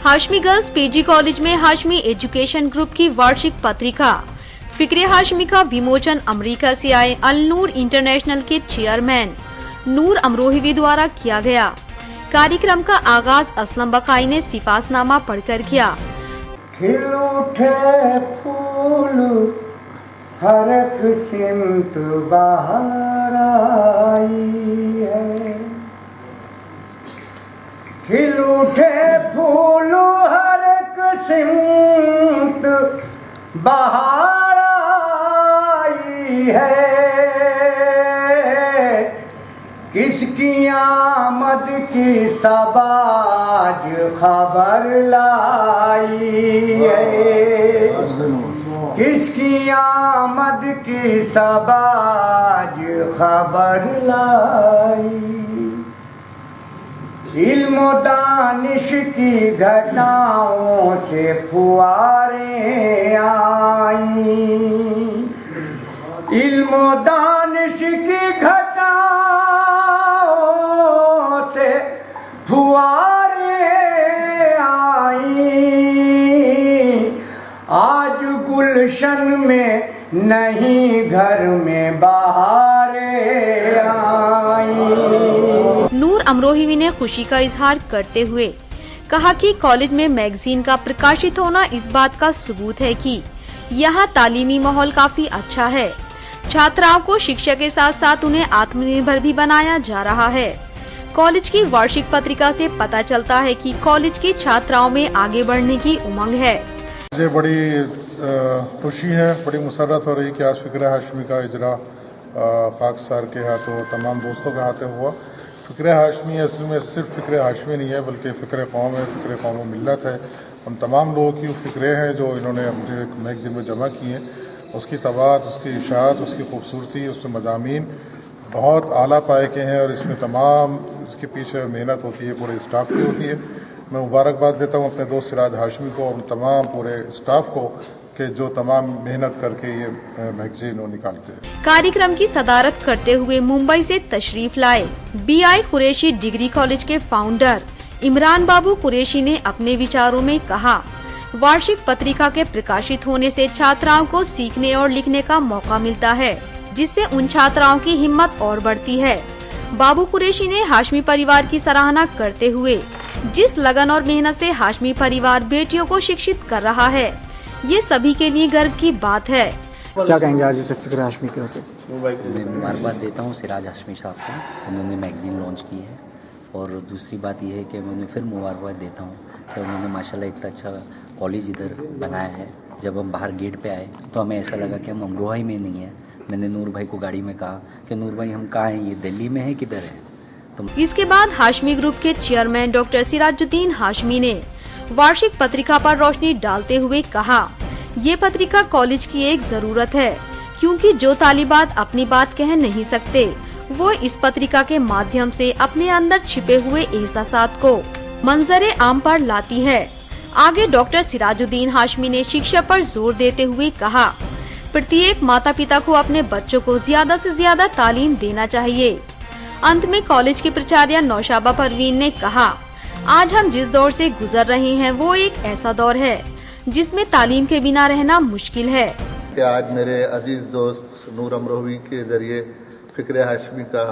Hashmi girls PG college में Hashmi education group की वार्षिक पत्रिका फिक्रे हाशमी का विमोचन अमेरिका से आए अल नूर इंटरनेशनल के चेयरमैन नूर अमरोही द्वारा किया गया। कार्यक्रम का आगाज असलम बकाई ने सिफासनामा पढ़कर किया। खिल उठे फूल हर एक सिमत बाहर आई है, खिल उठे फूल हर एक सिमत बाहर आई है, किसकी आमद की सबाज खबर लाई है, किसकी आमद की सबाज खबर लाई। इल्म दानिश की घटाओं से फुआरे आई, इल्म दानिश की घटाओं से फुआरे आई, आज गुलशन में नहीं घर में बहारे आई। नूर अमरोही ने खुशी का इजहार करते हुए कहा कि कॉलेज में मैगजीन का प्रकाशित होना इस बात का सबूत है कि यहाँ तालीमी माहौल काफी अच्छा है। छात्राओं को शिक्षा के साथ साथ उन्हें आत्मनिर्भर भी बनाया जा रहा है। कॉलेज की वार्षिक पत्रिका से पता चलता है कि कॉलेज की छात्राओं में आगे बढ़ने की उमंग है। मुझे बड़ी खुशी है, बड़ी मुसर्रत हो रही कि आज फिक्रे हाशमी का इजरा पाक सर के हाथों तमाम दोस्तों के हाथों हुआ। फिक्रे हाशमी असल में सिर्फ फिक्रे हाशमी नहीं है बल्कि फ़िक्र कौम है, फ़िक्र कौम मिल्लत है। हम तमाम लोगों की फ़िक्रे हैं जो इन्होंने अपने एक मैगज़ीन में जमा की हैं। उसकी तबात, उसकी इशाअत, उसकी खूबसूरती, उसमें मज़ामीन बहुत आला पाए के हैं और इसमें तमाम इसके पीछे मेहनत होती है, पूरे स्टाफ की होती है। मैं मुबारकबाद देता हूँ अपने दोस्त सिराज हाशमी को और तमाम पूरे स्टाफ को कि जो तमाम मेहनत करके ये मैगजीन निकालते हैं। कार्यक्रम की सदारत करते हुए मुंबई से तशरीफ लाए BI कुरैशी डिग्री कॉलेज के फाउंडर इमरान बाबू कुरैशी ने अपने विचारों में कहा, वार्षिक पत्रिका के प्रकाशित होने से छात्राओं को सीखने और लिखने का मौका मिलता है, जिससे उन छात्राओं की हिम्मत और बढ़ती है। बाबू कुरैशी ने हाशमी परिवार की सराहना करते हुए जिस लगन और मेहनत से हाशमी परिवार बेटियों को शिक्षित कर रहा है, ये सभी के लिए गर्व की बात है। क्या कहेंगे आज इसे फिक्रे हाशमी के होते? मैं मुबारकबाद देता हूँ सिराज हाशमी साहब को, उन्होंने मैगज़ीन लॉन्च की है। और दूसरी बात यह है कि मैं उन्हें फिर मुबारकबाद देता हूँ कि उन्होंने माशाल्लाह इतना अच्छा कॉलेज इधर बनाया है। जब हम बाहर गेट पे आए तो हमें ऐसा लगा कि हम अमरोहा में नहीं है। मैंने नूर भाई को गाड़ी में कहा कि नूर भाई हम कहाँ हैं, ये दिल्ली में है किधर है? तो इसके बाद हाशमी ग्रुप के चेयरमैन डॉक्टर सिराजुद्दीन हाशमी ने वार्षिक पत्रिका पर रोशनी डालते हुए कहा, ये पत्रिका कॉलेज की एक जरूरत है, क्योंकि जो तालिबात अपनी बात कह नहीं सकते वो इस पत्रिका के माध्यम से अपने अंदर छिपे हुए एहसासात को मंजरे आम पर लाती है। आगे डॉक्टर सिराजुद्दीन हाशमी ने शिक्षा पर जोर देते हुए कहा, प्रत्येक माता पिता को अपने बच्चों को ज्यादा से ज्यादा तालीम देना चाहिए। अंत में कॉलेज की प्राचार्य नौशाबा परवीन ने कहा, आज हम जिस दौर से गुजर रहे हैं वो एक ऐसा दौर है जिसमें तालीम के बिना रहना मुश्किल है। कि आज मेरे अजीज दोस्त नूर अमरोही के जरिए फिक्रे हाशमी का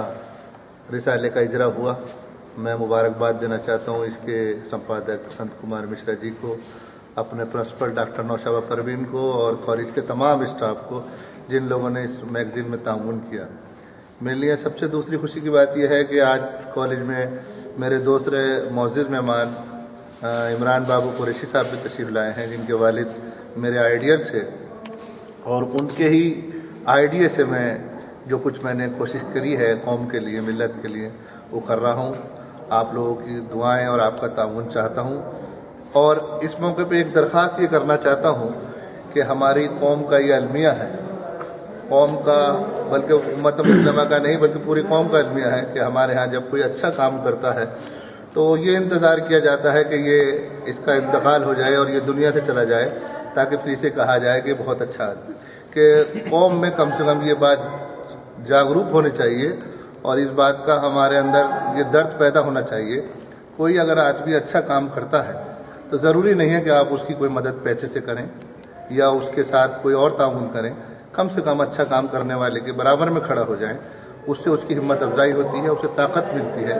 रिसाले का इजरा हुआ। मैं मुबारकबाद देना चाहता हूँ इसके संपादक संत कुमार मिश्रा जी को, अपने प्रिंसिपल डॉक्टर नौशाबा परवीन को और कॉलेज के तमाम स्टाफ को जिन लोगों ने इस मैगज़ीन में ताउन किया। मेरे लिए सबसे दूसरी खुशी की बात यह है कि आज कॉलेज में मेरे दूसरे मौजूद मेहमान इमरान बाबू कुरैशी साहब भी तशरीफ़ लाए हैं, जिनके वालिद मेरे आइडियल थे और उनके ही आइडिया से मैं जो कुछ मैंने कोशिश करी है कौम के लिए, मिल्लत के लिए, वो कर रहा हूँ। आप लोगों की दुआएं और आपका ताउन चाहता हूँ। और इस मौके पे एक दरख्वास्त ये करना चाहता हूँ कि हमारी कौम का ये अलमिया है, कौम का बल्कि उम्मत मुस्लिमा का नहीं बल्कि पूरी कौम का अलमिया है कि हमारे यहाँ जब कोई अच्छा काम करता है तो ये इंतज़ार किया जाता है कि ये इसका इंतकाल हो जाए और ये दुनिया से चला जाए, ताकि फिर से कहा जाए कि बहुत अच्छा आदमी। कि कौम में कम से कम ये बात जागरूक होनी चाहिए और इस बात का हमारे अंदर ये दर्द पैदा होना चाहिए। कोई अगर आदमी अच्छा काम करता है तो ज़रूरी नहीं है कि आप उसकी कोई मदद पैसे से करें या उसके साथ कोई और ताउन करें। कम से कम अच्छा काम करने वाले के बराबर में खड़ा हो जाएं, उससे उसकी हिम्मत अफजाई होती है, उसे ताकत मिलती है,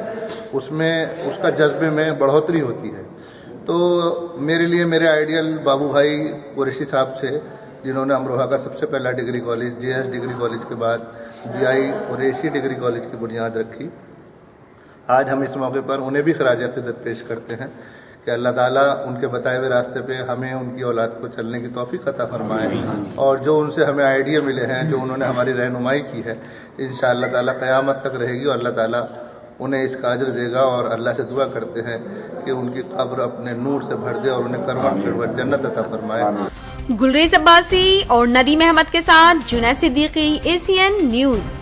उसमें उसका जज्बे में बढ़ोतरी होती है। तो मेरे लिए मेरे आइडियल बाबू भाई कुरैशी साहब थे, जिन्होंने अमरोहा का सबसे पहला degree college, JS degree college के बाद BI कुरैशी डिग्री कॉलेज की बुनियाद रखी। आज हम इस मौके पर उन्हें भी खराज अक़ीदत पेश करते हैं कि अल्लाह ताला उनके बताए हुए रास्ते पे हमें उनकी औलाद को चलने की तौफीक अता फरमाए, और जो उनसे हमें आइडिया मिले हैं, जो उन्होंने हमारी रहनुमाई की है, इंशाअल्लाह ताला क़यामत तक रहेगी और अल्लाह ताला उन्हें इसका अज्र देगा। और अल्लाह से दुआ करते हैं कि उनकी कब्र अपने नूर से भर दे और उन्हें करवट करवट जन्नत अता फरमाए। गुलरेज अब्बासी और नदीम अहमद के साथ जुनैद सिद्दीकी, ACN न्यूज़।